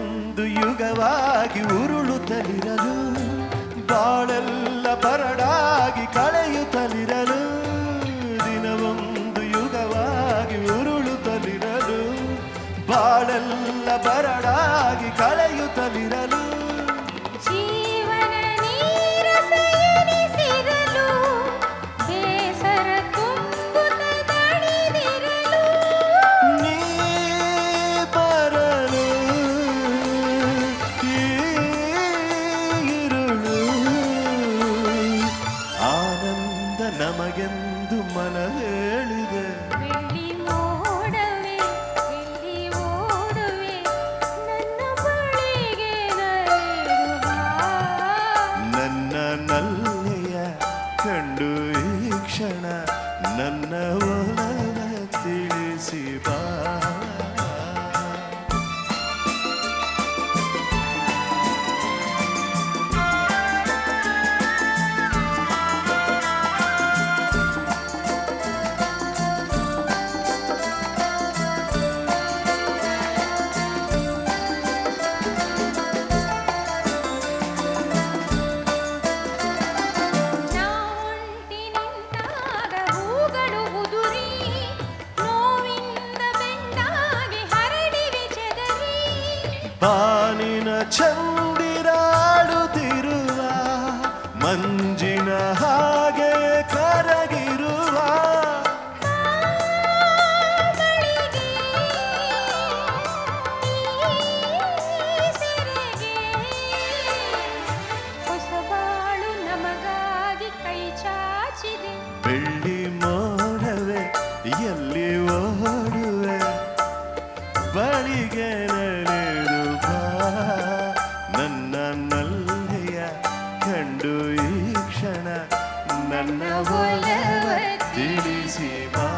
ದಿನವೊಂದು ಯುಗವಾಗಿ ಉರುಳುತ್ತಲಿರಲು, ಬಾಳೆಲ್ಲ ಬರಡಾಗಿ ಕಳೆಯುತ್ತಲಿರಲು. ದಿನವೊಂದು ಯುಗವಾಗಿ ಉರುಳುತ್ತಲಿರಲು, ಬಾಳೆಲ್ಲ ಬರಡಾಗಿ ಕಳೆಯುತ್ತಲಿರಲು. ನಮಗೆಂದು ಮನ ಹೇಳಿದೆ, ಬೆಳ್ಳಿ ಮೋಡವೇ ಎಲ್ಲಿ ಓಡುವೆ ನನ್ನ ಬಳಿಗೆ ನಲಿಯುವ. ನನ್ನ ನಲ್ಲೆಯ ಕಂಡು ಈ ಕ್ಷಣ ನನ್ನ ಒಲವ ತಿಳಿಸಿ ಬಾ. ಬಾನಿನ ಚಂದಿರಾಡುತ್ತಿರುವ ಮಂಜಿನ ಹಾಗೆ ಕರಗಿರುವ ಹೊಸಬಾಳು ನಮಗಾಗಿ ಕೈ ಚಾಚಿದೆ. ಬೆಳ್ಳಿ ಮೋಡವೇ ಎಲ್ಲಿ ಓಡುವೆ ಬಳಿಗೆ ನಡೆದು ಬಾ. ನನ್ನ ನಲ್ಲೆಯ ಕಂಡು ಈ ಕ್ಷಣ ನನ್ನ ಒಲವ ತಿಳಿಸಿ ಬಾ.